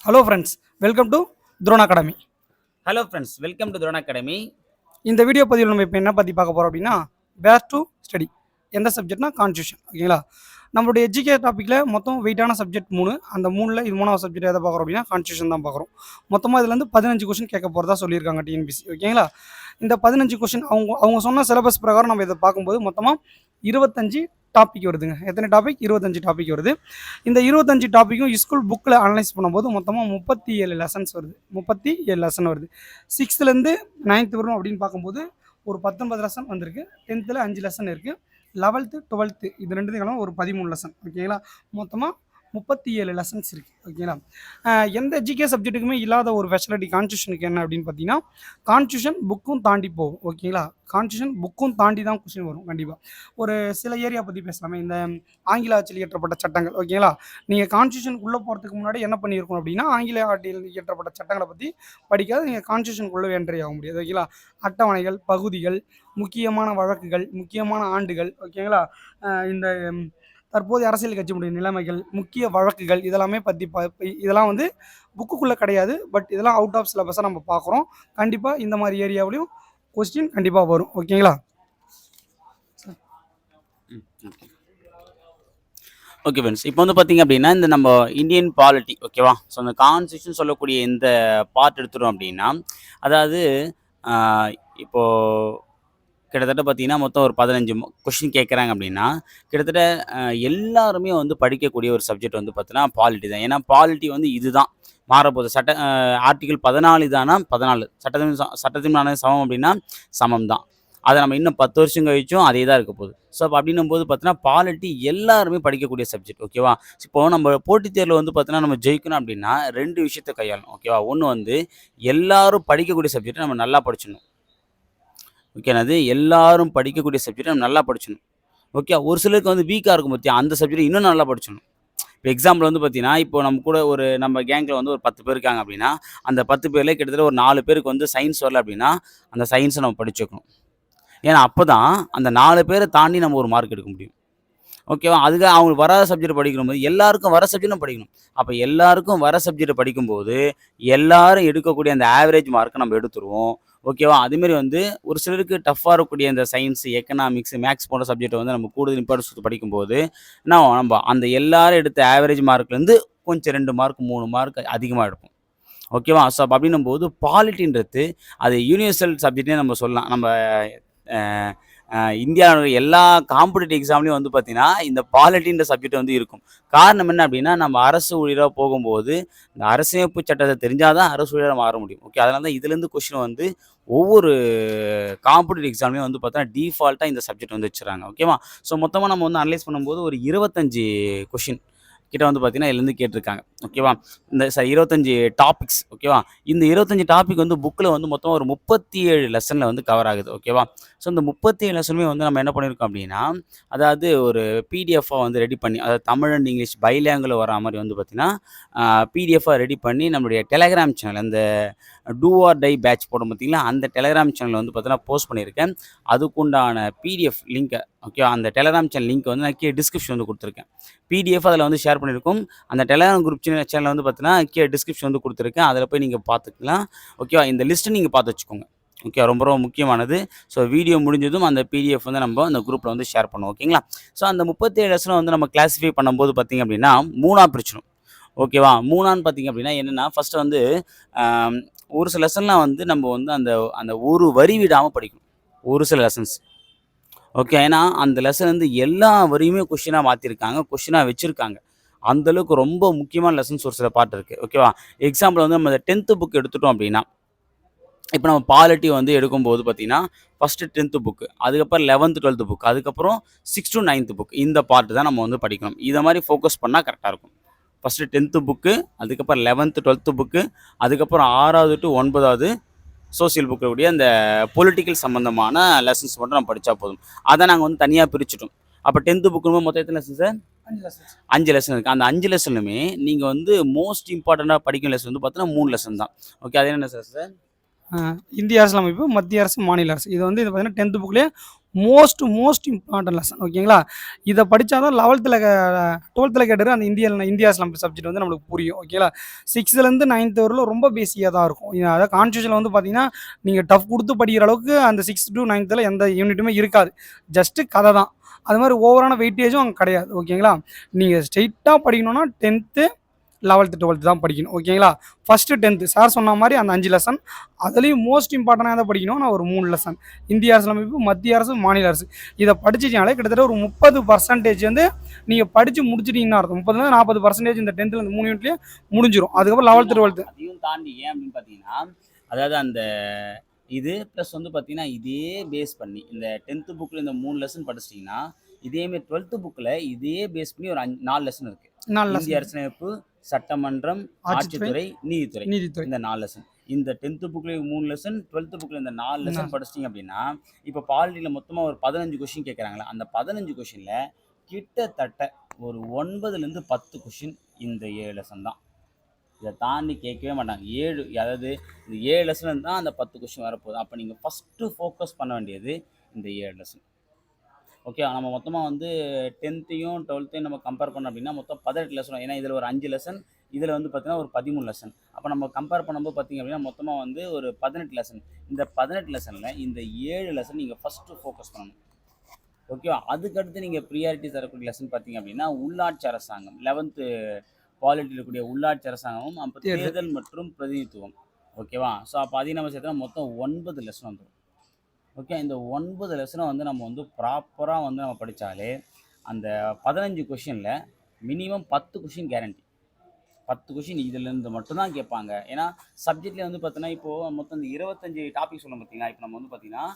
Hello friends, welcome to drone academy. Hello friends, welcome to drone academy. இந்த video பதிவில் நம்ம இப்போ என்ன பற்றி பார்க்க போகிறோம் அப்படின்னா, வேர் டு ஸ்டடி. எந்த சப்ஜெக்ட்னா கான்ஸ்டியூஷன். ஓகேங்களா? நம்மளுடைய எஜுகே டாப்பிக்கில் மொத்தம் வெயிட்டான சப்ஜெக்ட் 3. அந்த 3ல் இது 3வது சப்ஜெக்ட் எதை பார்க்குறோம் அப்படின்னா கான்ஸ்டியூஷன் தான் பார்க்குறோம். மொத்தமாக இதுலேருந்து 15 கொஷின் கேட்க போகிறதா சொல்லியிருக்காங்க டிஎன்பிசி. ஓகேங்களா? இந்த 15 கொஷின் அவங்க சொன்ன சிலபஸ் பிரகாரம் நம்ம இதை பார்க்கும்போது மொத்தமாக 25 டாபிக் வருதுங்க. எத்தனை டாபிக்? 25 டாபிக் வருது. இந்த 25 டாப்பிக்கும் ஸ்கூல் புக்கில் அனலைஸ் பண்ணும்போது மொத்தமாக 37 லெசன்ஸ் வருது. 37 லெசன் வருது. 6லேருந்து 9th வரும் அப்படின்னு பார்க்கும்போது ஒரு 19 லெசன் வந்திருக்கு. 10th 5 லெசன் இருக்குது. 11th 12th இது ரெண்டுத்துக்கான ஒரு 13 லெசன். ஓகேங்களா? மொத்தமாக 37 லெசன்ஸ் இருக்குது. ஓகேங்களா? எந்த ஜிகே சப்ஜெக்ட்டுக்குமே இல்லாத ஒரு ஃபெசிலிட்டி கான்ஸ்டியூஷனுக்கு என்ன அப்படின்னு பார்த்தீங்கன்னா, கான்ஸ்டியூஷன் புக்கும் தாண்டி போகும். ஓகேங்களா? கான்ஸ்டியூஷன் புக்கும் தாண்டி தான் கொஸ்டின் வரும் கண்டிப்பாக. ஒரு சில ஏரியா பற்றி பேசலாமே, இந்த ஆங்கில ஆட்சியில் இயற்றப்பட்ட சட்டங்கள். ஓகேங்களா? நீங்கள் கான்ஸ்டியூஷனுக்குள்ளே போகிறதுக்கு முன்னாடி என்ன பண்ணியிருக்கணும் அப்படின்னா, ஆங்கில ஆட்சியில் இயற்றப்பட்ட சட்டங்களை பற்றி படிக்காத நீங்கள் கான்ஸ்டியூஷனுக்குள்ளே என்ட்ரி ஆக முடியாது. ஓகேங்களா? அட்டவணைகள், பகுதிகள், முக்கியமான வழக்குகள், முக்கியமான ஆண்டுகள். ஓகேங்களா? இந்த தற்போது அரசியல் கட்சியுடைய நிலைமைகள், முக்கிய வழக்குகள் இதெல்லாமே பற்றி இதெல்லாம் வந்து புக்குக்குள்ளே கிடையாது. பட் இதெல்லாம் அவுட் ஆஃப் சிலபஸாக நம்ம பார்க்குறோம். கண்டிப்பாக இந்த மாதிரி ஏரியாவிலையும் கொஸ்டின் கண்டிப்பாக வரும். ஓகேங்களா? ஓகே ஃப்ரெண்ட்ஸ், இப்போ வந்து பார்த்தீங்க அப்படின்னா இந்த நம்ம இந்தியன் பாலிட்டி, ஓகேவா? ஸோ அந்த கான்ஸ்டியூஷன் சொல்லக்கூடிய இந்த பார்ட் எடுத்துட்டோம் அப்படின்னா, அதாவது இப்போது கிட்டத்தட்ட பார்த்தீங்கன்னா மொத்தம் ஒரு 15 கொஷின் கேட்குறாங்க அப்படின்னா, கிட்டத்தட்ட எல்லாருமே வந்து படிக்கக்கூடிய ஒரு சப்ஜெக்ட் வந்து பார்த்தீங்கன்னா பாலிட்டி தான். ஏன்னா பாலிட்டி வந்து இதுதான் மாறப்போகுது. ஆர்டிகல் 14 தானா 14 சட்டத்தின் சமம் அப்படின்னா சமம் தான். அதை நம்ம இன்னும் 10 வருஷம் கழிச்சும் அதே தான் இருக்க போகுது. ஸோ அப்போ அப்படின்னும் போது பார்த்தீங்கன்னா பாலிட்டி எல்லாருமே படிக்கக்கூடிய சப்ஜெக்ட். ஓகேவா? இப்போது நம்ம போட்டித் தேர்வில் வந்து பார்த்தீங்கன்னா நம்ம ஜெயிக்கணும் அப்படின்னா 2 விஷயத்தை கையாளணும். ஓகேவா? ஒன்று வந்து எல்லாரும் படிக்கக்கூடிய சப்ஜெக்டை நம்ம நல்லா படிச்சிடணும். ஓகேனாது எல்லாரும் படிக்கக்கூடிய சப்ஜெக்டை நம்ம நல்லா படிச்சிடணும். ஓகே, ஒரு சிலருக்கு வந்து வீக்காக இருக்கும் பார்த்தியா, அந்த சப்ஜெக்ட் இன்னும் நல்லா படிச்சிடணும். இப்போ எக்ஸாம்பிள் வந்து பார்த்தீங்கன்னா, இப்போ நம்ம கூட நம்ம கேங்கில் வந்து ஒரு 10 பேர் இருக்காங்க அப்படின்னா, அந்த 10 பேர்ல கிட்டத்தட்ட ஒரு 4 பேருக்கு வந்து சயின்ஸ் வரல அப்படின்னா, அந்த சயின்ஸை நம்ம படிச்சு வைக்கணும். ஏன்னா அப்போ தான் அந்த 4 பேரை தாண்டி நம்ம ஒரு மார்க் எடுக்க முடியும். ஓகேவா? அதுக்காக அவங்களுக்கு வராத சப்ஜெக்ட் படிக்கணும்போது எல்லாருக்கும் வர சப்ஜெக்டும் படிக்கணும். அப்போ எல்லாருக்கும் வர சப்ஜெக்டை படிக்கும்போது எல்லாரும் எடுக்கக்கூடிய அந்த ஆவரேஜ் மார்க்கை நம்ம எடுத்துருவோம். ஓகேவா? அதுமாரி வந்து ஒரு சிலருக்கு டஃப்பாக இருக்கக்கூடிய இந்த சயின்ஸ், எக்கனாமிக்ஸ், மேக்ஸ் போன்ற சப்ஜெக்டை வந்து நம்ம கூடுதல் இம்பார்ட்டன்ஸ் கொடுத்து படிக்கும்போது நம்ம அந்த எல்லாரும் எடுத்த ஆவரேஜ் மார்க்லேருந்து கொஞ்சம் 2 மார்க் 3 மார்க் அதிகமாக எடுப்போம். ஓகேவா? ஸோ அப்போ அப்படின்னும் போது பாலிட்டின்றது அது யூனிவர்சல் சப்ஜெக்ட்னே நம்ம சொல்லலாம். நம்ம இந்தியாவோட எல்லா காம்படிட்டிவ் எக்ஸாம்லேயும் வந்து பார்த்தீங்கன்னா இந்த பாலிட்டின்ற சப்ஜெக்ட் வந்து இருக்கும். காரணம் என்ன அப்படின்னா, நம்ம அரசு ஊழியராக போகும்போது இந்த அரசியலமைப்பு சட்டத்தை தெரிஞ்சால் தான் அரசு ஊழியராக மாற முடியும். ஓகே, அதனால தான் இதுலேருந்து கொஸ்டின் வந்து ஒவ்வொரு காம்படிட்டிவ் எக்ஸாம்லேயும் வந்து பார்த்தோன்னா டிஃபால்ட்டாக இந்த சப்ஜெக்ட் வந்து வச்சுறாங்க. ஓகேவா? ஸோ மொத்தமாக நம்ம வந்து அனலைஸ் பண்ணும்போது ஒரு 25 கொஷின் கிட்ட வந்து பார்த்தீங்கன்னா இதுலேருந்து கேட்டிருக்காங்க. ஓகேவா? இந்த 25 டாபிக்ஸ். ஓகேவா? இந்த 25 டாபிக் வந்து புக்கில் வந்து மொத்தம் ஒரு 37 லெசனில் வந்து கவர் ஆகுது. ஓகேவா? ஸோ இந்த 37 லெசனுமே வந்து நம்ம என்ன பண்ணியிருக்கோம் அப்படின்னா, அதாவது ஒரு பிடிஎஃபாக வந்து ரெடி பண்ணி, அதாவது தமிழ் அண்ட் இங்கிலீஷ் பைலாங்குல வர மாதிரி வந்து பார்த்தீங்கன்னா பிடிஎஃபாக ரெடி பண்ணி நம்மளுடைய டெலகிராம் சேனல், அந்த டூ ஆர் டை பேட்ச் போடும் பார்த்தீங்களா, அந்த டெலகிராம் சேனலில் வந்து பார்த்தீங்கன்னா போஸ்ட் பண்ணியிருக்கேன். அதுக்குண்டான பிடிஎஃப் லிங்க்கை, ஓகேவா, அந்த டெலகிராம் சேனல் லிங்க் வந்து நான் கீழே டிஸ்கிரிப்ஷன் வந்து கொடுத்துருக்கேன். பிடிஎஃப் அதில் வந்து ஷேர் பண்ணியிருக்கோம். அந்த டெலகிராம் குரூப் சேனலில் வந்து பார்த்தீங்கன்னா கீழே டிஸ்கிரிப்ஷன் வந்து கொடுத்துருக்கேன். அதில் போய் நீங்கள் பார்த்துக்கலாம். ஓகேவா? இந்த லிஸ்ட்டு நீங்கள் பார்த்து வச்சுக்கோங்க. ஓகே, ரொம்ப ரொம்ப முக்கியமானது. ஸோ வீடியோ முடிஞ்சதும் அந்த பிடிஎஃப் வந்து நம்ம அந்த குரூப்பில் வந்து ஷேர் பண்ணுவோம். ஓகேங்களா? ஸோ அந்த 37 லெசனை வந்து நம்ம கிளாஸிஃபை பண்ணும்போது பார்த்திங்க அப்படின்னா 3ஆக பிரிச்சிடும். ஓகேவா? 3ஆன்னு பார்த்திங்க அப்படின்னா என்னென்னா, ஃபஸ்ட்டு வந்து ஒரு சில லெசன்லாம் வந்து நம்ம வந்து அந்த அந்த ஒரு வரி விடாமல் படிக்கணும். ஒரு சில லெசன்ஸ். ஓகே, ஏன்னா அந்த லெசன் வந்து எல்லா வரியுமே கொஷினாக மாற்றிருக்காங்க, கொஷினாக வச்சுருக்காங்க. அந்தளவுக்கு ரொம்ப முக்கியமான லெசன்ஸ் ஒரு சில பார்ட் இருக்குது. ஓகேவா? எக்ஸாம்பிள் வந்து நம்ம 10th புக் எடுத்துட்டோம் அப்படின்னா, இப்போ நம்ம பாலிட்டி வந்து எடுக்கும்போது பார்த்தீங்கன்னா ஃபஸ்ட்டு 10th புக்கு, அதுக்கப்புறம் 11th 12th புக், அதுக்கப்புறம் 6th to 9th புக், இந்த பார்ட் தான் நம்ம வந்து படிக்கணும். இதை மாதிரி ஃபோக்கஸ் பண்ணால் கரெக்டாக இருக்கும். ஃபஸ்ட்டு 10th புக்கு, அதுக்கப்புறம் 11th 12th புக்கு, அதுக்கப்புறம் 6வது to 9வது சோசியல் புக்கில் கூடிய அந்த பொலிட்டிக்கல் சம்மந்தமான லெசன்ஸ் மட்டும் நம்ம படித்தா போதும். அதை நாங்கள் வந்து தனியாக பிரிச்சுட்டோம். அப்போ 10th புக்குன்னு மொத்தம் எத்தனை லெசன் சார்? 5 லெசன் இருக்குது. அந்த 5 லெசனுமே நீங்கள் வந்து மோஸ்ட் இம்பார்ட்டண்ட்டாக படிக்கும் லெசன் வந்து பார்த்தீங்கன்னா 3 லெசன் தான். ஓகே, அது என்ன சார்? இந்திய அரசியலமைப்பு, மத்திய அரசு, மாநில அரசு. இது வந்து பார்த்தீங்கன்னா 10th புக்லேயே மோஸ்ட் இம்பார்ட்டன்ட் லெசன் ஓகேங்களா. இதை படித்தா தான் 12th கேட்டது அந்த இந்தியாஸ் நம்ம சப்ஜெக்ட் வந்து நம்மளுக்கு புரியும் ஓகேங்களா. 6th-லேருந்து 9th வரலும் ரொம்ப பேசிக்காக தான் இருக்கும். அதாவது கான்ஸ்டியூஷனில் வந்து பார்த்தீங்கன்னா நீங்கள் டஃப் கொடுத்து படிக்கிற அளவுக்கு அந்த 6th to 9th எந்த யூனிட்டுமே இருக்காது. ஜஸ்ட்டு கதை தான். அது மாதிரி ஓவரான வெயிட்டேஜும் அங்கே கிடையாது ஓகேங்களா. நீங்கள் ஸ்ட்ரெயிட்டாக படிக்கணும்னா 10th 11th 12th தான் படிக்கணும் ஓகேங்களா. ஃபஸ்ட்டு 10th சார் சொன்ன மாதிரி அந்த 5 லெசன், அதுலேயும் மோஸ்ட் இம்பார்ட்டண்டாக எதை படிக்கணும், நான் ஒரு 3 லெசன் இந்திய அரசியலமைப்பு, மத்திய அரசு, மாநில அரசு. இதை படிச்சிட்டினாலே கிட்டத்தட்ட ஒரு 30% வந்து நீங்கள் படித்து முடிச்சிட்டிங்கன்னா அர்த்தம். 30-40% இந்த 10th இந்த 3 யூனிட்லேயே முடிஞ்சிடும். அதுக்கப்புறம் 11th 12th அதையும் தாண்டி ஏன் அப்படின்னு பார்த்தீங்கன்னா, அதாவது அந்த இது ப்ளஸ் வந்து பார்த்தீங்கன்னா இதே பேஸ் பண்ணி இந்த 10th புக்கில் இந்த 3 லெசன் படிச்சிட்டிங்கன்னா இதேமாரி 12th புக்கில் இதே பேஸ் பண்ணி ஒரு 4 லெசன் இருக்குது. 4 இந்திய லெசன் அரசியலமைப்பு, சட்டமன்றம், ஆட்சித்துறை, நீதித்துறை. இந்த 4 லெசன். இந்த 10th புக்கில் 3 லெசன், 12th புக்கில் இந்த 4 லெசன் படிச்சிட்டிங்க அப்படின்னா இப்போ பாலிட்டியில் மொத்தமாக ஒரு 15 கொஷின் கேட்குறாங்களா, அந்த 15 கொஷினில் கிட்டத்தட்ட ஒரு 9லேருந்து 10 கொஷின் இந்த 7 லெசன் தான். இதை தாண்டி கேட்கவே மாட்டாங்க. 7 அதாவது இந்த 7 லெசன் தான் அந்த 10 கொஷின் வரப்போகுது. அப்போ நீங்கள் ஃபஸ்ட்டு ஃபோக்கஸ் பண்ண வேண்டியது இந்த 7 லெசன். ஓகே, நம்ம மொத்தமாக வந்து 10th-யும் 12th-யும் நம்ம கம்பேர் பண்ணோம் அப்படின்னா மொத்தம் 18 லெசன். ஏன்னா இதில் ஒரு 5 லெசன், இதில் வந்து பார்த்தீங்கன்னா ஒரு 13 லெசன். அப்போ நம்ம கம்பேர் பண்ணும்போது பார்த்தீங்க அப்படின்னா மொத்தமாக வந்து ஒரு 18 லெசன். இந்த 18 லெசனில் இந்த 7 லெசன் நீங்கள் ஃபஸ்ட்டு ஃபோக்கஸ் பண்ணணும். ஓகேவா. அதுக்கடுத்து நீங்கள் ப்ரியாரிட்டி தரக்கூடிய லெசன் பார்த்தீங்க அப்படின்னா உள்ளாட்சி அரசாங்கம், 11th பாலிட்டியில் இருக்கக்கூடிய உள்ளாட்சி அரசாங்கமும், அப்போ தேர்தல் மற்றும் பிரதிநிதித்துவம். ஓகேவா. ஸோ அப்போ அதையும் நம்ம சேர்த்தா மொத்தம் 9 லெசன் வந்துடும். ஓகே, இந்த 9 லெசனை வந்து நம்ம வந்து ப்ராப்பராக வந்து நம்ம படித்தாலே அந்த 15 கொஷினில் மினிமம் 10 கொஷின் கேரண்டி. 10 கொஷின் இதிலேருந்து மட்டும்தான் கேட்பாங்க. ஏன்னா சப்ஜெக்ட்லேயே வந்து பார்த்தீங்கன்னா இப்போது மொத்தம் இந்த 25 டாபிக் சொல்லணும் பார்த்தீங்களா. இப்போ நம்ம வந்து பார்த்தீங்கன்னா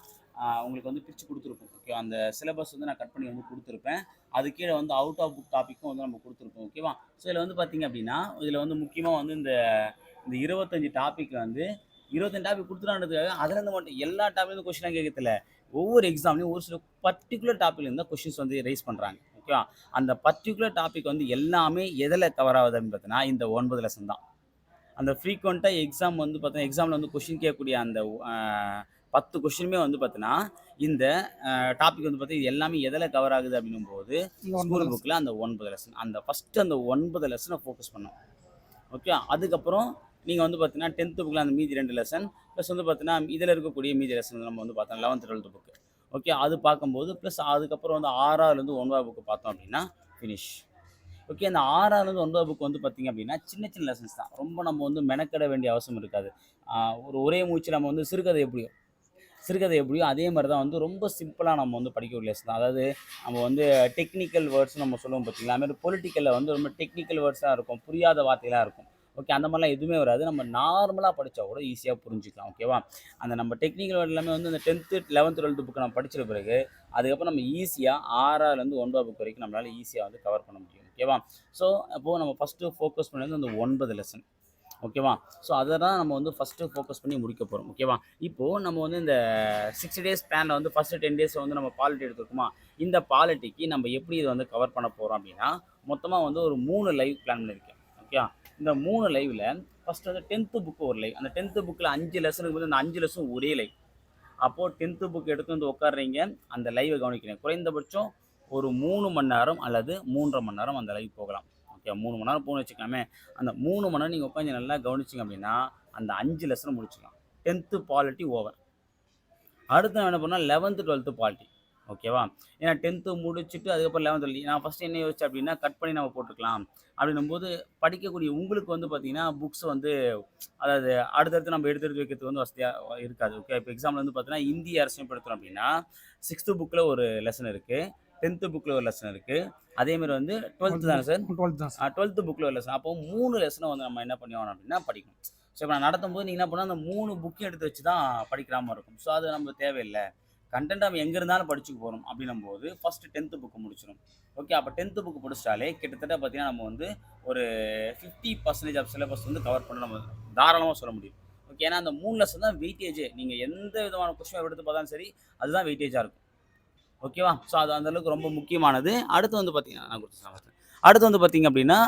உங்களுக்கு வந்து பிரித்து கொடுத்துருப்போம். ஓகே, அந்த சிலபஸ் வந்து நான் கட் பண்ணி வந்து கொடுத்துருப்பேன். அது கீழே வந்து அவுட் ஆஃப் புக் டாப்பிக்கும் வந்து நம்ம கொடுத்துருப்போம். ஓகேவா. ஸோ இதில் வந்து பார்த்தீங்க அப்படின்னா இதில் வந்து முக்கியமாக வந்து இந்த 25 டாப்பிக்கில் வந்து 25 டாபிக் கொடுத்துட்டான்றதுக்காக அதுலேருந்து மட்டும் எல்லா டாப்பிலேருந்து கொஸ்டினாக கேட்கறதில்ல. ஒவ்வொரு எக்ஸாம்லையும் ஒரு சில பர்டிகுலர் டாப்பிக்லேருந்து தான் கொஷின்ஸ் வந்து ரைஸ் பண்ணுறாங்க. ஓகேவா. அந்த பர்டிகுலர் டாபிக் வந்து எல்லாமே எதில் கவர் ஆகுது அப்படின்னு பார்த்தீங்கன்னா இந்த 9 லெசன் தான். அந்த ஃப்ரீக்வெண்ட்டாக எக்ஸாம் வந்து பார்த்தீங்கன்னா எக்ஸாமில் வந்து கொஷின் கேட்கக்கூடிய அந்த 10 கொஷினுமே வந்து பார்த்தீங்கன்னா இந்த டாபிக் வந்து பார்த்தீங்கன்னா எல்லாமே எதில் கவர் ஆகுது அப்படின்னும் போது ஸ்கூல் புக்கில் அந்த 9 லெசன், அந்த ஃபஸ்ட்டு அந்த 9 லெசனை ஃபோக்கஸ் பண்ணோம். ஓகே, அதுக்கப்புறம் நீங்கள் வந்து பார்த்தீங்கன்னா 10th புக்கில் அந்த மீதி 2 லெசன் ப்ளஸ் வந்து பார்த்தீங்கன்னா இதில் இருக்கக்கூடிய மீதி லெசன் நம்ம வந்து பார்த்தோம் 11th 12th புக்கு. ஓகே, அது பார்க்கும்போது ப்ளஸ் அதுக்கப்புறம் வந்து 6ஆவதுலேருந்து 9ஆவது புக்கு பார்த்தோம் அப்படின்னா ஃபினிஷ். ஓகே, அந்த 6ஆவதுலேருந்து 9ஆவது புக்கு வந்து பார்த்திங்க அப்படின்னா சின்ன சின்ன லெசன்ஸ் தான். ரொம்ப நம்ம வந்து மெனக்கட வேண்டிய அவசியம் இருக்காது. ஒரே மூச்சு நம்ம வந்து சிறுகதை எப்படியோ அதே மாதிரி தான் வந்து ரொம்ப சிம்பிளாக நம்ம வந்து படிக்கக்கூடிய லெசன் தான். அதாவது நம்ம வந்து டெக்னிக்கல் வேர்ட்ஸ் நம்ம சொல்லுவோம் பார்த்தீங்களா, அதுமாதிரி பொலிட்டிக்கலில் வந்து ரொம்ப டெக்னிக்கல் வேர்ட்ஸாக இருக்கும், புரியாத வார்த்தைகளாக இருக்கும். ஓகே, அந்த மாதிரிலாம் எதுவுமே வராது. நம்ம நார்மலாக படித்தா கூட ஈஸியாக புரிஞ்சுக்கலாம். ஓகேவா. அந்த நம்ம டெக்னிக்கல் வேர்ட் எல்லாமே வந்து அந்த 10th 11th 12th புக்கு நம்ம படிச்சிட பிறகு அதுக்கப்புறம் நம்ம ஈஸியாக 6ஆவதுலேருந்து 9ஆவது புக் வரைக்கும் நம்மளால் ஈஸியாக வந்து கவர் பண்ண முடியும். ஓகேவா. ஸோ அப்போது நம்ம ஃபஸ்ட்டு ஃபோக்கஸ் பண்ணது அந்த 9 லெசன். ஓகேவா. ஸோ அதை தான் நம்ம வந்து ஃபஸ்ட்டு ஃபோக்கஸ் பண்ணி முடிக்க போகிறோம். ஓகேவா. இப்போது நம்ம வந்து இந்த 60 days பிளானில் வந்து ஃபஸ்ட்டு 10 days வந்து நம்ம பாலிட்டி எடுத்துருக்கோமா. இந்த பாலிட்டிக்கு நம்ம எப்படி இதை வந்து கவர் பண்ண போகிறோம் அப்படின்னா மொத்தமாக வந்து ஒரு 3 லைவ் பிளான் பண்ணியிருக்கேன். ஓகே, இந்த 3 லைவில் ஃபஸ்ட்டு வந்து 10th புக்கு ஒரு லைவ். அந்த 10th புக்கில் 5 லெசனுக்கு வந்து அந்த 5 லெசன் ஒரே லைவ். அப்போது 10th புக் எடுத்து வந்து உட்காடுறீங்க, அந்த லைவை கவனிக்கிறேன். குறைந்தபட்சம் ஒரு 3 மணி நேரம் அல்லது 3.5 மணி நேரம் அந்த லைவ் போகலாம். ஓகே, 3 மணி நேரம் போகணும்னு வச்சுக்கலாமே. அந்த 3 மணி நேரம் நீங்கள் உட்காந்து நல்லா கவனிச்சிங்க அப்படின்னா அந்த 5 லெசனை முடிச்சுக்கலாம். 10th polity over. அடுத்து என்ன பண்ணால் 11th 12th பாலிட்டி. ஓகேவா. ஏன்னா 10th முடிச்சுட்டு அதுக்கப்புறம் 11th 12th நான் ஃபஸ்ட்டு என்ன யோசிச்சேன் அப்படின்னா கட் பண்ணி நம்ம போட்டுக்கலாம் அப்படின்னும்போது படிக்கக்கூடிய உங்களுக்கு வந்து பார்த்தீங்கன்னா புக்ஸ் வந்து அதாவது அடுத்தடுத்து நம்ம எடுத்து வைக்கிறதுக்கு வந்து வசதியாக இருக்காது. ஓகே, இப்போ எக்ஸாம்பிள் வந்து பார்த்தீங்கன்னா இந்திய அரசியல் எடுத்தோம் அப்படின்னா 6th புக்கில் ஒரு லெசன் இருக்குது, 10th புக்கில் ஒரு லெசன் இருக்குது, அதேமாதிரி வந்து 12th தானே சார், 12th புக்கில் ஒரு லெசன். அப்போ 3 லெசனை வந்து நம்ம என்ன பண்ணுவோம் அப்படின்னா படிக்கணும். ஸோ இப்போ நான் நடத்தும் போது நீங்கள் என்ன பண்ணால் அந்த 3 புக்கையும் எடுத்து வச்சு தான் படிக்கிற மாதிரி இருக்கும். ஸோ அது நம்ம தேவையில்லை. கண்டென்ட் நம்ம எங்கே இருந்தாலும் படிச்சுக்க போகிறோம் அப்படின்னும் போது ஃபஸ்ட்டு 10th புக்கு முடிச்சிடும். ஓகே, அப்போ 10th புக்கு படிச்சிட்டாலே கிட்டத்தட்ட பார்த்தீங்கன்னா நம்ம வந்து ஒரு 50% ஆஃப் சிலபஸ் வந்து கவர் பண்ண நம்ம தாராளமாக சொல்ல முடியும். ஓகே, ஏன்னா அந்த 3 லெசன் தான் வெயிட்டேஜே. நீங்கள் எந்த விதமான கொஸ்டின் எடுத்து பார்த்தாலும் சரி அதுதான் வெயிட்டேஜாக இருக்கும். ஓகேவா. ஸோ அது அந்தளவுக்கு ரொம்ப முக்கியமானது. அடுத்து வந்து பார்த்தீங்கன்னா நான் கொடுத்து அடுத்து வந்து பார்த்திங்க அப்படின்னா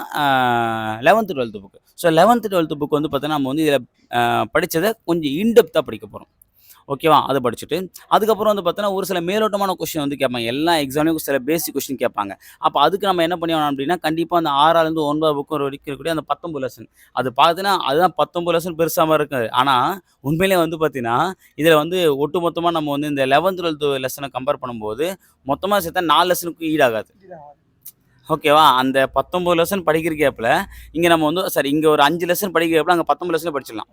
11th 12th book. So 11th 12th book வந்து பார்த்தீங்கன்னா நம்ம வந்து இதில் படித்ததை கொஞ்சம் இன்டெப்த்தாக படிக்க போகிறோம். ஓகேவா? அது படிச்சுட்டு, அதுக்கப்புறம் வந்து பார்த்தீங்கன்னா, ஒரு சில மேலோட்டமான கொஸ்டின் வந்து கேட்பாங்க. எல்லா எக்ஸாம்லயும் சில பேசிக் கொஸ்டின் கேட்பாங்க. அப்ப அதுக்கு நம்ம என்ன பண்ணியாகணும் அப்டின்னா, கண்டிப்பா அந்த 6ஆலேருந்து 9 புக் வரைக்கும் இருக்கக்கூடிய அந்த 19 லெசன். அது பார்த்தீங்கன்னா, அதுதான் 19 லெசன் பெருசா மாரி இருக்காது. ஆனா, உண்மையிலேயே வந்து பார்த்தீங்கன்னா, இதில வந்து ஒட்டுமொத்தமா நம்ம வந்து இந்த 11த், 12த் லெசன கம்பேர் பண்ணும்போது, மொத்தமா சேர்த்தா 4 லெசனுக்கும் ஈடாகாது. ஓகேவா? அந்த 19 லெசன் படிக்கிற கேப்ல, இங்க நம்ம வந்து சரி இங்க ஒரு 5 லெசன் படிக்கிற கேப்ல, அங்க 19 லெசனே படிச்சிடலாம்.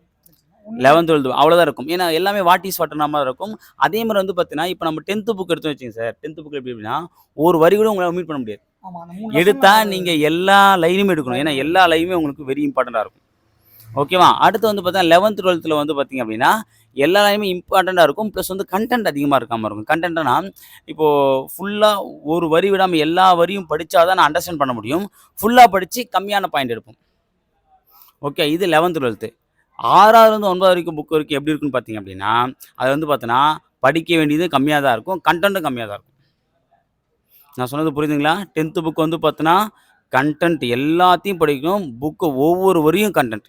11த், 12த் அவ்வளோதான் இருக்கும். ஏன்னா, எல்லாமே வாட் இஸ் வாட்னா மாரி இருக்கும். அதே மாரி வந்து பார்த்தீங்கன்னா, இப்ப நம்ம 10த் புக் எடுத்தோம்னு வச்சுக்கங்க சார். 10த் புக்ல எப்படி அப்படின்னா, ஒரு வரி கூட உங்களால ஒமிட் பண்ண முடியாது. ஆமா. அந்த 3 லெசன் எடுத்தா நீங்க எல்லா லைனுமே எடுக்கணும். ஏன்னா, எல்லா லைனுமே உங்களுக்கு வெரி இம்பார்ட்டன்ட்டா இருக்கும். ஓகேவா? அடுத்து வந்து பார்த்தீங்கன்னா 11த், 12த்ல வந்து பார்த்தீங்க அப்படின்னா, எல்லா லைனுமே இம்பார்ட்டன்ட்டா இருக்கும். ப்ளஸ் வந்து கன்டென்ட் அதிகமா இருக்காம இருக்கும். கன்டென்ட்னா, இப்போ ஃபுல்லா ஒரு வரி விடாம எல்லா வரியும் படிச்சா தான் நான் அண்டர்ஸ்டாண்ட் பண்ண முடியும். ஃபுல்லா படிச்சு கம்மியான பாயிண்ட் எடுப்போம். ஓகே. இது 11த், 12த். 6ஆவதுலேருந்து 9 வரைக்கும் புக் வரைக்கும் எப்படி இருக்குன்னு பார்த்தீங்க அப்படின்னா, அது வந்து பார்த்தீங்கன்னா, படிக்க வேண்டியது கம்மியா தான் இருக்கும். கன்டென்ட்டும் கம்மியா தான் இருக்கும். நான் சொன்னது புரியுதுங்களா? 10த் புக் வந்து பார்த்தீங்கன்னா, கன்டென்ட் எல்லாத்தையும் படிக்கணும். புக்கு ஒவ்வொரு வரியும் கன்டென்ட்.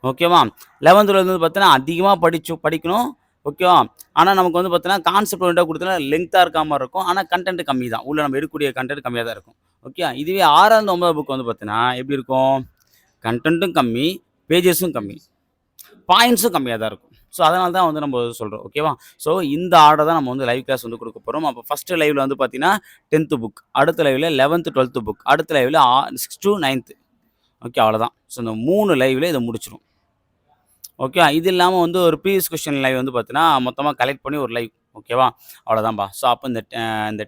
ஓகேவா? 11த் வந்து பார்த்தீங்கன்னா, அதிகமா படிக்கணும். ஓகேவா? ஆனா நமக்கு வந்து பார்த்தீங்கன்னா, கான்செப்ட் ஓரியன்ட்டா குடுத்தோம்னா லெங்த்தா இருக்க மாரி இருக்கும். ஆனா கன்டென்ட் கம்மி தான். உள்ள நம்ம எடுக்கக்கூடிய கன்டென்ட் கம்மியா தான் இருக்கும். ஓகே. இதுவே 6ஆவது, 9வது புக் வந்து பார்த்தீங்கன்னா, எப்படி இருக்கும்? கன்டென்ட்டும் கம்மி, பேஜஸும் கம்மி. பாயிண்ட்ஸும் கம்மியா தான் இருக்கும். ஸோ, அதனால தான் வந்து நம்ம சொல்றோம். ஓகேவா? ஸோ, இந்த ஆர்டர் தான் நம்ம வந்து லைவ் கிளாஸ் வந்து குடுக்க போறோம். அப்போ ஃபர்ஸ்ட் லைவ்ல வந்து பார்த்தீங்கன்னா, 10த் புக். அடுத்த லைவ்ல 11த், 12த் புக். அடுத்த லைவ்ல 6 டூ 9த். ஓகே அவ்வளோதான். ஸோ, இந்த 3 லைவ்ல இத முடிச்சிரும். ஓகேவா? இது இல்லாம வந்து ஒரு ப்ரீவியஸ் கொஸ்டின் லைவ் வந்து பார்த்தீங்கன்னா, மொத்தமா கலெக்ட் பண்ணி ஒரு லைவ். ஓகேவா? அவ்வளோதான்பா. ஸோ, அப்ப இந்த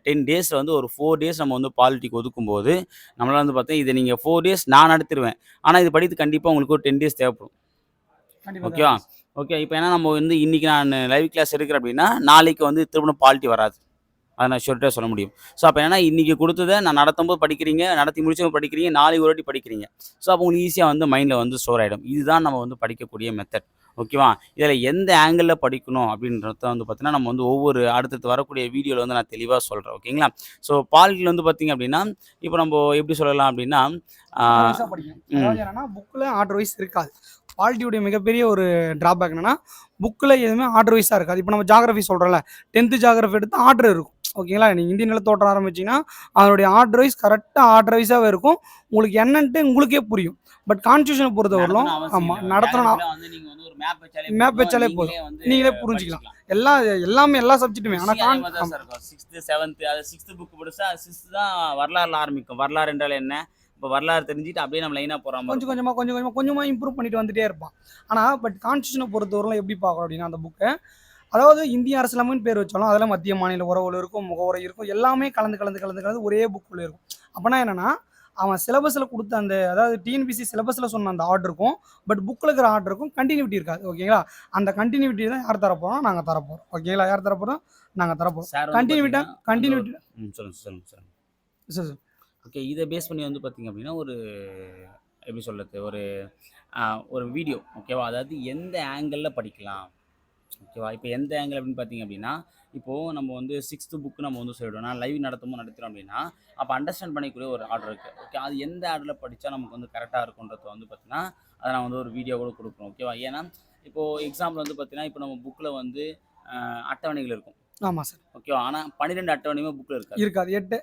10 டேஸ்ல வந்து ஒரு 4 டேஸ் நம்ம வந்து பாலிட்டிக்கு ஒதுக்கும்போது, நம்மளால வந்து பார்த்தா இத நீங்க 4 டேஸ் நான் நடத்திருவேன். ஆனா, இது படித்து கண்டிப்பா உங்களுக்கு ஒரு 10 டேஸ் தேவைப்படும். கண்டிப்பா ஓகேவா? தேவை. ஓகே. இப்ப ஏன்னா நம்ம வந்து இன்னைக்கு நான் லைவ் கிளாஸ் எடுக்கிறேன் அப்படின்னா, நாளைக்கு வந்து திரும்ப பாலிட்டி வராது. அத நான் ஷூரிட்டா சொல்ல முடியும். ஸோ, அப்ப என்னன்னா இன்னைக்கு குடுத்தத நான் நடத்தும்போது படிக்கிறீங்க, நடத்தி முடிச்சதும் படிக்கிறீங்க, நாளைக்கு ஒரு வாட்டி படிக்கிறீங்க. ஸோ, அப்போ உங்களுக்கு ஈஸியா வந்து மைண்ட்ல வந்து ஸ்டோர் ஆயிடும். இதுதான் நம்ம வந்து படிக்கக்கூடிய மெத்தட். ஓகேவா? இதில எந்த ஆங்கிள்ல படிக்கணும் அப்படின்றத வந்து பார்த்தீங்கன்னா, நம்ம வந்து ஒவ்வொரு அடுத்தடுத்து வரக்கூடிய வீடியோல வந்து நான் தெளிவா சொல்றேன். ஓகேங்களா? ஸோ, பாலிட்டில வந்து பார்த்தீங்க அப்படின்னா, இப்போ நம்ப எப்படி சொல்லலாம் அப்படின்னா, ஆ ஆர்டர் வைஸா படிக்கணும். ம். அதாவது என்னன்னா, புக்ல ஆர்டர் வைஸ் இருக்காது. பாலிட்டியுடைய மிகப்பெரிய ஒரு டிராபேக் என்னன்னா, புக்ல எதுவுமே ஆர்டர் வைஸா இருக்காது. இப்போ நம்ம ஜியோகிராஃபி சொல்றோம்ல, 10த் ஜியோகிராஃபி எடுத்தா ஆர்டர் இருக்கும். ஓகேங்களா? நீங்க இந்திய நிலத்தோற்றம் ஆரம்பிச்சீங்கன்னா, அதனுடைய ஆர்டர் வைஸ் கரெக்ட்டா ஆர்டர் வைஸாவே இருக்கும். உங்களுக்கு என்னன்ட்டு உங்களுக்கே புரியும். பட் கான்ஸ்டிடியூஷன பொறுத்தவரையிலும் நடத்தணும்னு அவசியம் ஆமா இல்ல. நடத்தணும்னா ஜியோகிராஃபில வந்து நீங்க வந்து ஒரு மேப் வச்சாலே மேப் போதும். வச்சாலே நீங்களே போதும். வந்து நீங்களே புரிஞ்சுக்கலாம். படிச்சுக்கலாம். எல்லாமே எல்லா சப்ஜெக்ட்டுமே. ஆனா ஹிஸ்ட்ரி அதே மாரி தான் சார் இருக்கும். 6த், 7த் அது 6த் புக் படிச்சா 6த் தான் வரலாறுல ஆரம்பிக்கும். வரலாறு என்றால் என்ன? இப்ப வரலாறு தெரிஞ்சுட்டு அப்படியே நம்ம லைனா போற மாரி கொஞ்சம் இருக்கும். கொஞ்சமா, கொஞ்சம் கொஞ்சமா, கொஞ்சமா இம்ப்ரூவ் பண்ணிட்டு வந்துட்டே இருப்பான். ஆனா, பட் கான்ஸ்டிடியூஷன பொறுத்தவரையிலும் எப்படி பார்க்குறோம் அப்படின்னா, அந்த புக்க அதாவது இந்திய அரசியலமைப்புன்னு பேர் வச்சாலும், அதில மத்திய, மாநில உறவுகள் இருக்கும், முகவுரை இருக்கும். எல்லாமே கலந்து ஒரே புக்குள்ள இருக்கும். அப்பன்னா என்னன்னா, அவன் சிலபஸ்ல குடுத்த அந்த அதாவது டிஎன்பிஎஸ்சி சிலபஸ்ல சொன்ன அந்த ஆர்டருக்கும், பட் புக்ல இருக்கிற ஆர்டருக்கும் கன்டினியூட்டி இருக்காது. ஓகேங்களா? அந்த கன்டினியூட்டி தான் யார் தரப்போறோம்? நாங்க தரப்போறோம். ஓகேங்களா? யார் தரப்போறோம்? நாங்க தரப்போறோம். சார் வந்து கன்டினியூட்டா பார்த்தீங்கன்னா, அந்த ஒரு கன்டினியூட்டி சொல்லுங்க, சொல்லுங்க, சொல்லுங்க. Sir okay. இத பேஸ் பண்ணி வந்து பார்த்தீங்க அப்படின்னா, ஒரு எப்படி சொல்றது? அ ஒரு வீடியோ ஓகேவா? அதாவது எந்த ஆங்கிள்ல படிக்கலாம்? ஓகேவா? இப்ப எந்த ஆங்கிள் அப்படின்னு பார்த்தீங்க அப்படின்னா, இப்போ நம்ம வந்து 6த் புக் நம்ம வந்து சொல்லிடுவோம். நான் லைவ் நடத்தும்போது நடத்துறோம் அப்படின்னா, அப்ப அண்டர்ஸ்டாண்ட் பண்ணிக்கக்கூடிய ஒரு ஆர்டர் இருக்கு. ஓகே. அது எந்த ஆர்டர்ல படிச்சா நமக்கு வந்து கரெக்ட்டா இருக்கும்ன்றத வந்து பார்த்தீங்கன்னா, அத நான் வந்து ஒரு வீடியோ கூட குடுக்குறோம். ஓகேவா? ஏன்னா, இப்போ எக்ஸாம்பிள் வந்து பார்த்தீங்கன்னா, இப்போ நம்ம புக்ல வந்து அட்டவணைகள் இருக்கும். ஆமா சார். ஓகேவா? ஆனா 12 அட்டவணையுமே புக்ல இருக்காது. இருக்காது. 8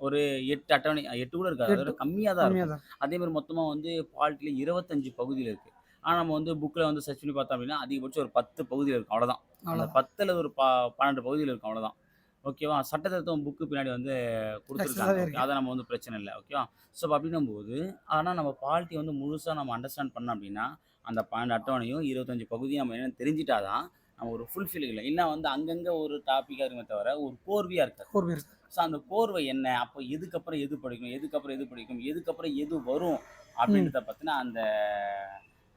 ஒரு 8 அட்டவணை 8 கூட இருக்காது. அத 8 விட கம்மியா தான் கம்மியா இருக்கும். தான். அதே மாரி மொத்தமா வந்து பாலிட்டில 25 பகுதிகள் இருக்கு. ஆனா நம்ம வந்து புக்ல வந்து சர்ச் பண்ணி பார்த்தோம் அப்படின்னா, அதிகபட்சம் ஒரு 10 பகுதிகள் இருக்கும். அவ்வளோதான். அந்த அவ்வளோதான். 10 அல்லது ஒரு 12 பகுதிகள் இருக்கும். அவ்வளோதான். ஓகேவா? சட்டத்திருத்தம் புக்கு பின்னாடி வந்து குடுத்துருக்காங்க. எக்ஸஸாவே ஓகே. இருக்கு. அத நம்ம வந்து பிரச்சனை இல்ல. ஓகேவா? ஸோ அப்படின்னும்போது, ஆனா நம்ம பாலிட்டி வந்து முழுசா நம்ம அண்டர்ஸ்டாண்ட் பண்ணோம் அப்படின்னா, அந்த 12 அட்டவணையும் 25 பகுதியும் நம்ம என்னன்னு தெரிஞ்சுட்டா தான், நம்ம ஒரு ஃபுல்ஃபில் இல்ல. இல்லன்னா வந்து அங்கங்க ஒரு டாபிக்கா இருக்குமே தவிர, ஒரு கோர்வையா இருக்காது. கோர்வை இருக்கு. ஸோ அந்த கோர்வை என்ன? அப்போ எதுக்கப்புறம் எது படிக்கணும்? எதுக்கப்புறம் எது படிக்கணும்? எதுக்கப்புறம் எது வரும்? ம். அப்படின்றத பத்தின அந்த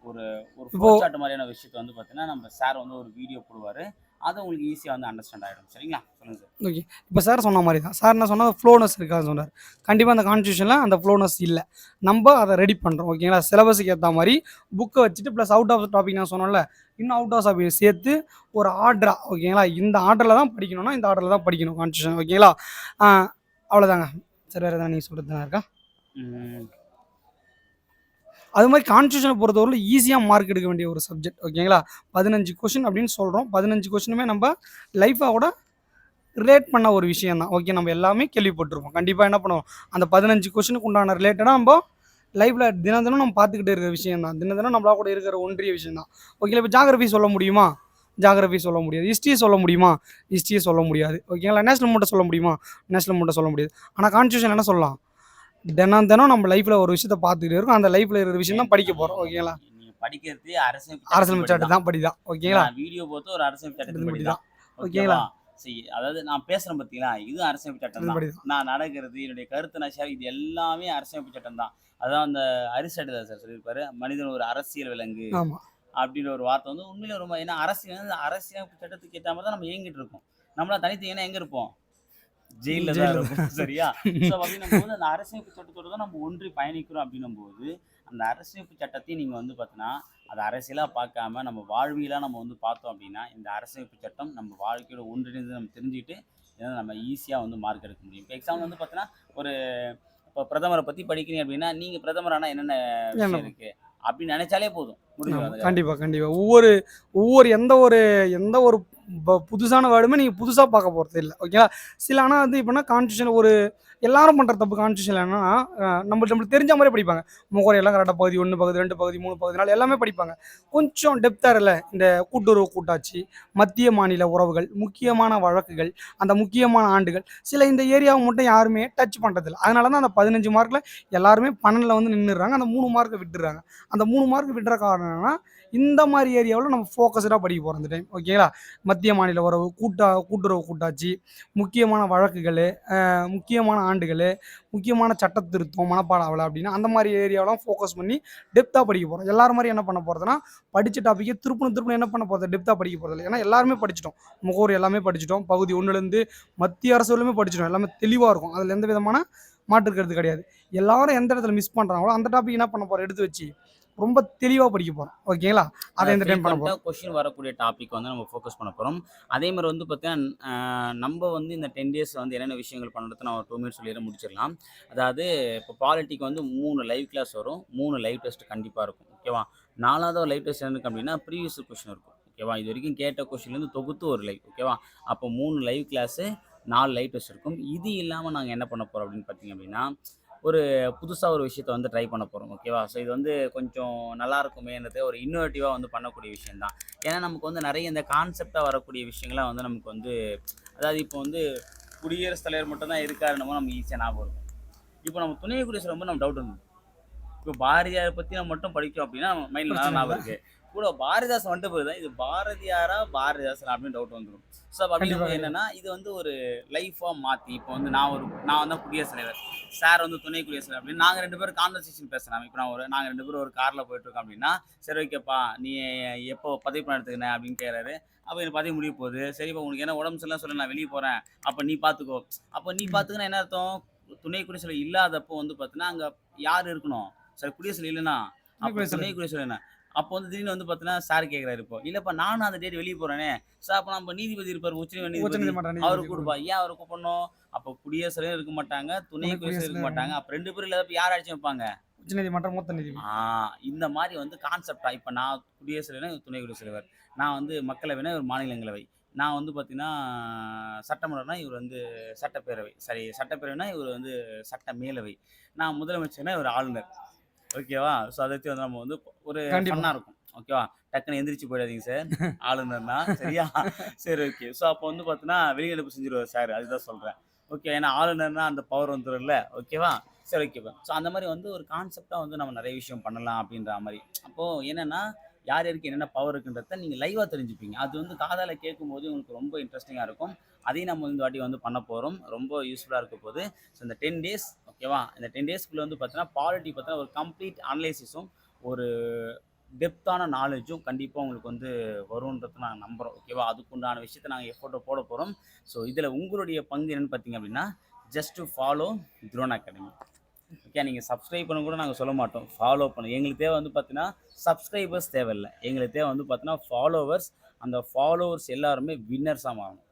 ஒரு ஒரு ஃப்ளோ இப்போ சார்ட் மாரியான விஷயத்த வந்து பார்த்தீங்கன்னா, நம்ம சார் வந்து ஒரு வீடியோ போடுவாரு. அது உங்களுக்கு ஈஸியா வந்து அண்டர்ஸ்டாண்ட் ஆயிடும். சரிங்களா? சொல்லுங்க சார். ஓகே. இப்ப சார் சொன்ன மாரி தான். சார் என்ன சொன்னாரு ஃப்ளோனஸ் இருக்காதுன்னு சொன்னாரு. கண்டிப்பா அந்த கான்ஸ்டிடியூஷன்ல அந்த ஃப்ளோனஸ் இல்ல. நம்ப அத ரெடி பண்றோம். ஓகேங்களா? சிலபஸ்க்கு ஏத்தா மாரி புக்க வச்சுட்டு பிளஸ் அவுட் ஆஃப் டாபிக் நான் சொன்னேன்ல, இன்னும் அவுட் ஆஃப் டாபிக் சேர்த்து ஒரு ஆர்டரா ஓகேங்களா? இந்த ஆர்டர்ல தான் படிக்கணும்னா, இந்த ஆர்டர்ல தான் படிக்கணும் கான்ஸ்டிடியூஷன் ஓகேங்களா? ஆ அவ்வளோதாங்க. சார் வேற எதா நீங்க சொல்றது எதா இருக்கா? ம். அது மாதிரி கான்ஸ்டியூஷனை பொறுத்தவரையில் ஈஸியாக மார்க் எடுக்க வேண்டிய ஒரு சப்ஜெக்ட். ஓகேங்களா? 15 கொஷின் அப்படின்னு சொல்கிறோம். 15 கொஷினுமே நம்ம லைஃபாக கூட ரிலேட் பண்ண ஒரு விஷயம் தான். ஓகே, நம்ம எல்லாமே கேள்விப்பட்டிருப்போம். கண்டிப்பாக என்ன பண்ணுவோம், அந்த 15 கொஷினுக்கு உண்டான ரிலேட்டடாக நம்ம லைஃப்பில் தினம் தினம் நம்ம பார்த்துக்கிட்டே இருக்கிற விஷயம் தான். தினம் தினம் நம்மளா கூட இருக்கிற ஒன்றிய விஷயம் தான். ஓகேங்களா? இப்போ ஜாகிரஃபி சொல்ல முடியுமா? ஜாகிரஃபி சொல்ல முடியாது. ஹிஸ்ட்ரியை சொல்ல முடியுமா? ஹிஸ்ட்ரியை சொல்ல முடியாது. ஓகேங்களா? நேஷனல் மூட்டை சொல்ல முடியுமா? நேஷனல் மூட்டை சொல்ல முடியாது. ஆனால் கான்ஸ்டியூஷன் என்ன சொல்லலாம், தினம் தினம் நம்ம லைஃப்பில் ஒரு விஷயத்தை பார்த்துக்கிட்டே இருக்கோம். அந்த லைஃப்பில் இருக்கிற விஷயம் தான் படிக்க போகிறோம். ஓகேங்களா? நீங்க படிக்கிறது அரசியல் சட்டம் தான் படிதான். ஓகேங்களா? வீடியோ பார்த்து ஒரு அரசியல் சட்டத்தின் படி படிதான். தான். ஓகேங்களா? சரி, அதாவது நான் பேசுறேன் பார்த்தீங்களா, இது அரசியமைப்பு சட்டம் தான். படிதான். நான் நடக்கிறது, என்னுடைய கருத்தை நான் ஷேர் இது எல்லாமே அரசியமைப்பு சட்டம் தான். அதான் அந்த அரிஸ்டாட்டில் சார் சொல்லியிருப்பாரு, மனிதன் ஒரு அரசியல் விலங்கு ஆமாம். அப்படின்ற ஒரு வார்த்தை வந்து உண்மையிலே ரொம்ப, ஏன்னா அரசியல் வந்து அரசியமைப்பு சட்டத்துக்கு ஏற்ற மாதிரி தான் நம்ம இயங்கிட்டு இருக்கோம். நம்மளா தனித்தனியா எங்க இருப்போம்? ஜெயில்ல தான் ஜெயில்ல இருப்போம். சரியா? ஸோ அப்படின்னும்போது அந்த அரசியமைப்பு சட்டத்தோட தான் நம்ம ஒன்றி பயணிக்கிறோம். அப்படின்னும்போது அந்த அரசியமைப்பு சட்டத்தையும் நீங்க வந்து பார்த்தீங்கன்னா, அதை அரசியலா பார்க்காம நம்ம வாழ்வியலா நம்ம வந்து பார்த்தோம் அப்படின்னா, இந்த அரசியமைப்பு சட்டம் நம்ம வாழ்க்கையோட ஒன்றிணைந்து நம்ம தெரிஞ்சுக்கிட்டு நம்ம ஈஸியா வந்து மார்க் எடுக்க முடியும். இப்போ எக்ஸாம்பிள் வந்து பார்த்தீங்கன்னா, ஒரு இப்போ பிரதமரை பத்தி படிக்கிறீங்க அப்படின்னா, நீங்க பிரதமர் ஆனா என்னென்ன விஷயம் இருக்கு அப்படின்னு நினைச்சாலே போதும், முடிஞ்சிடும் அதுக்கு. கண்டிப்பாக கண்டிப்பாக ஒவ்வொரு ஒவ்வொரு எந்த ஒரு புதுசான வேர்டுமே நீங்கள் புதுசாக பார்க்க போகிறது இல்லை. ஓகேங்களா? சில ஆனால் வந்து இப்போனா கான்ஸ்டியூஷன் ஒரு எல்லாரும் பண்ணுற தப்பு கான்ஸ்டியூஷன் என்னன்னா, நம்மளுக்கு தெரிஞ்ச மாதிரி படிப்பாங்க. முகரையெல்லாம் கரெக்டாக பகுதி 1 பகுதி 2 பகுதி 3 பகுதி 4 எல்லாமே படிப்பாங்க. கொஞ்சம் டெப்த்தாக இல்லை இந்த கூட்டுறவு கூட்டாட்சி, மத்திய மாநில உறவுகள், முக்கியமான வழக்குகள், அந்த முக்கியமான ஆண்டுகள், சில இந்த ஏரியாவை மட்டும் யாருமே டச் பண்ணுறதில்ல. அதனால தான் அந்த 15 மார்க்கில் எல்லாருமே 12 வந்து நின்றுடுறாங்க. அந்த 3 மார்க்கை விட்டுறாங்க. அந்த 3 மார்க் விடுற காரணம் என்னன்னா, இந்த மாதிரி ஏரியாவில் நம்ம ஃபோக்கஸ்டாக படிக்க போகிறோம் இந்த டைம். ஓகேங்களா? மத்திய மாநில உறவு, கூட்டுறவு கூட்டாட்சி, முக்கியமான வழக்குகள், முக்கியமான ஆண்டுகள், முக்கியமான சட்ட திருத்தம், மனப்பாடாவலை அப்படின்னா அந்த மாதிரி ஏரியாவெலாம் ஃபோக்கஸ் பண்ணி டெப்த்தாக படிக்க போகிறோம். எல்லாரும் மாதிரி என்ன பண்ண போகிறதுனா, படித்த டாப்பிக்கே திருப்பணும் என்ன பண்ண போகிறது, டெப்த்தாக படிக்க போகிறதில்ல. ஏன்னா எல்லாருமே படிச்சிட்டோம். முகவரி எல்லாமே படிச்சிட்டோம். பகுதி 1லேருந்து மத்திய அரசு வரையுமே படிச்சிட்டோம். எல்லாமே தெளிவாக இருக்கும். அதில் எந்த விதமான மாற்று கருத்து கிடையாது. எல்லாரும் எந்த இடத்துல மிஸ் பண்ணுறாங்களோ அந்த டாபிக் என்ன பண்ண போகிறோம், எடுத்து வச்சு ரொம்ப தெளிவாக படிக்க போகிறோம். ஓகேங்களா? அதை இந்த டைம் பண்ண போகிறோம். கொஸ்டின் வரக்கூடிய டாபிக் வந்து நம்ம ஃபோக்கஸ் பண்ண போகிறோம். அதே மாதிரி வந்து பார்த்தீங்கன்னா, நம்ம வந்து இந்த 10 டேஸ் வந்து என்னென்ன விஷயங்கள் பண்ணுறது நான் ஒரு 2 மினிட்ஸ் சொல்லிட முடிச்சிடலாம். அதாவது இப்போ பாலிட்டிக்கு வந்து 3 லைவ் கிளாஸ் வரும், 3 லைவ் டெஸ்ட் கண்டிப்பாக இருக்கும். ஓகேவா? 4வது லைவ் டெஸ்ட் என்ன அப்படின்னா ப்ரீவியஸ் கொஸ்டின் இருக்கும். ஓகேவா? இது வரைக்கும் கேட்ட கொஸ்டின்லேருந்து தொகுத்து ஒரு லைவ். ஓகேவா? அப்போ 3 லைவ் கிளாஸு, 4 லைவ் டெஸ்ட் இருக்கும். இது இல்லாமல் நாங்கள் என்ன பண்ண போகிறோம் அப்படின்னு பார்த்தீங்க அப்படின்னா, ஒரு புதுசாக ஒரு விஷயத்த வந்து ட்ரை பண்ண போகிறோம். ஓகேவா? ஸோ இது வந்து கொஞ்சம் நல்லா இருக்குமேன்றது ஒரு இன்னோவேட்டிவாக வந்து பண்ணக்கூடிய விஷயம் தான். ஏன்னா நமக்கு வந்து நிறைய இந்த கான்செப்டாக வரக்கூடிய விஷயங்கள்லாம் வந்து நமக்கு வந்து, அதாவது இப்போ வந்து குடியரசுத் தலைவர் மட்டும் தான் இருக்காரு நம்ம ஈஸியாக ஞாபகம் இருக்கும். இப்போ நம்ம துணை குடியரசு ரொம்ப நம்ம டவுட் இருந்தது. இப்போ பாரதியாரை பற்றி நம்ம மட்டும் படிக்கிறோம் அப்படின்னா மைண்டில் நல்லா ஞாபகம் இருக்குது. கூட பாரதிதாசன் வந்துட்டு போகுது, இது பாரதியாரா பாரதிதாசன் அப்படின்னு டவுட் வந்துடும். ஸோ அப்போ அப்படிங்கும்போது என்னன்னா, இது வந்து ஒரு லைஃபாக மாற்றி இப்போ வந்து நான் வந்து குடியரசுத் தலைவர், சார் வந்து துணை குடியரசுத் தலைவர் அப்படின்னு நாங்கள் 2 பேரும் கான்வர்சேஷன் பேசுகிறோம். இப்போ நாங்கள் 2 பேரும் ஒரு காரில் போயிட்டுருக்கோம் அப்படின்னா, சரி ஓகேப்பா நீ எப்போ பதவி பண்ண எடுத்துக்கினேன் அப்படின்னு கேட்குறாரு. அப்போ எனக்கு பதவி முடிய போகுது. சரிப்பா உனக்கு என்ன உடம்பு சரியில்லை சொல்ல, நான் வெளியே போகிறேன், அப்போ நீ பார்த்துக்கோ. அப்போ நீ பார்த்துக்கன்னா என்ன அர்த்தம், துணை குடியரசுத் இல்லாதப்போ வந்து பார்த்தீங்கன்னா அங்கே யார் இருக்கணும், சரி குடியரசுத் இல்லைன்னா அப்போ துணை குடியரசுத் என்ன, அப்போ வந்து திடீர்னு வந்து பார்த்தீங்கன்னா சார் கேட்குறாரு, இப்போ இல்லைப்பா நானும் அந்த டேட் வெளியே போகிறேனே சார், அப்போ நம்ம நீதிபதி இருப்பார், நீதிபதி அவரு கூடுப்பா, ஏன் அவரை கூப்பிடணும், அப்போ குடியரசுலையும் இருக்க மாட்டாங்க, துணை குடியரசு இருக்க மாட்டாங்க, அப்போ 2 பேரும் இல்லாதப்ப யார் அடிச்சு வைப்பாங்க, உச்சநீதிமன்றம், மூத்த நீதிமன்றம். இந்த மாதிரி வந்து கான்செப்டா, இப்போ நான் குடியரசுலைனா துணை குடியரசுத் தலைவர், நான் வந்து மக்களவைனா இவர் மாநிலங்களவை, நான் வந்து பார்த்தீங்கன்னா சட்டமன்றம்னா இவர் வந்து சட்டப்பேரவை, சரி சட்டப்பேரவைனா இவர் வந்து சட்ட மேலவை, நான் முதலமைச்சர்னா இவர் ஆளுநர். ஓகேவா? ஸோ அதை வச்சு வந்து நம்ம வந்து ஒரு ஃபன்னாக இருக்கும். ஓகேவா? டக்குன்னு எந்திரிச்சு போயிடாதீங்க சார், ஆளுநர்னா சரியா? சரி ஓகே. ஸோ அப்போ வந்து பார்த்தீங்கன்னா வெளிநடப்பு செஞ்சிருவார் சார், அதுதான் சொல்கிறேன். ஓகே, ஏன்னா ஆளுநர்னா அந்த பவர் வந்துடும்ல. ஓகேவா? சரி ஓகேப்பா. ஸோ அந்த மாதிரி வந்து ஒரு கான்செப்டாக வந்து நம்ம நிறைய விஷயம் பண்ணலாம் அப்படின்ற மாதிரி. அப்போது என்னென்னா, யார் யாருக்கு என்னென்ன பவர் இருக்குன்றத நீங்கள் லைவாக தெரிஞ்சுப்பீங்க. அது வந்து காதால் கேட்கும்போது உங்களுக்கு ரொம்ப இன்ட்ரெஸ்டிங்காக இருக்கும். அதையும் நம்ம இந்த வாட்டி வந்து பண்ண போகிறோம். ரொம்ப யூஸ்ஃபுல்லாக இருக்க போகுது. ஸோ இந்த 10 டேஸ் ஓகேவா? இந்த 10 டேஸ்க்குள்ளே வந்து பார்த்தீங்கன்னா பாலிட்டி பற்றின ஒரு கம்ப்ளீட் அனலைசிஸும் ஒரு டெப்த்தான நாலேஜும் கண்டிப்பாக உங்களுக்கு வந்து வரும்ன்றது நாங்கள் நம்புகிறோம். ஓகேவா? அதுக்குண்டான விஷயத்தை நாங்கள் எஃபோர்ட்டை போட போகிறோம். ஸோ இதில் உங்களுடைய பங்கு என்னென்னு பார்த்தீங்க அப்படின்னா, just to follow throne academy. Okay, நீங்கள் சப்ஸ்கிரைப் பண்ண கூட நாங்கள் சொல்ல மாட்டோம், ஃபாலோ பண்ணுங்கள். எங்களுக்கு தேவை வந்து பார்த்தீங்கன்னா சப்ஸ்கிரைபர்ஸ் தேவையில்லை, எங்களுக்கு தேவை வந்து பார்த்தீங்கன்னா ஃபாலோவர்ஸ். அந்த ஃபாலோவர்ஸ் எல்லாருமே வின்னர்ஸாக மாறணும்.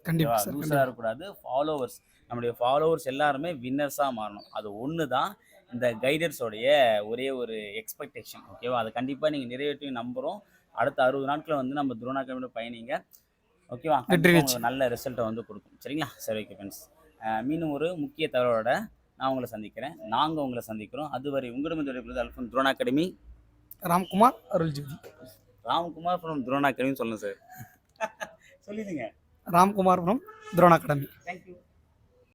கண்டிப்பாக லூஸாக இருக்கக்கூடாது. ஃபாலோவர்ஸ், நம்முடைய ஃபாலோவர்ஸ் எல்லாருமே வின்னர்ஸாக மாறணும். அது ஒன்று தான் இந்த கைடர்ஸோடைய ஒரே ஒரு எக்ஸ்பெக்டேஷன். ஓகேவா? அதை கண்டிப்பாக நீங்கள் நிறைவேற்றி நம்புகிறோம். அடுத்த 60 நாட்களில் வந்து நம்ம துரோன் அகாடமியோட பயணிங்க. ஓகேவா? வெற்றி கண்டிப்பா நிச்சயம். உங்களுக்கு நல்ல ரிசல்ட்டை வந்து கொடுக்கும். சரிங்களா? சரி, ஓகே ஃப்ரெண்ட்ஸ். மீண்டும் ஒரு முக்கிய தகவலோட நான் உங்களை சந்திக்கிறேன். நாங்கள் உங்களை சந்திக்கிறோம். அதுவரை உங்களிடமிருந்து விடைபெறுவது அல்ஃபன் Drone Academy. Ramkumar Aruljothi. Ramkumar from Drone அகாடமின்னு சொல்லணும் சார். சொல்லிடுங்க. Ramkumar from Drone Academy. Thank you.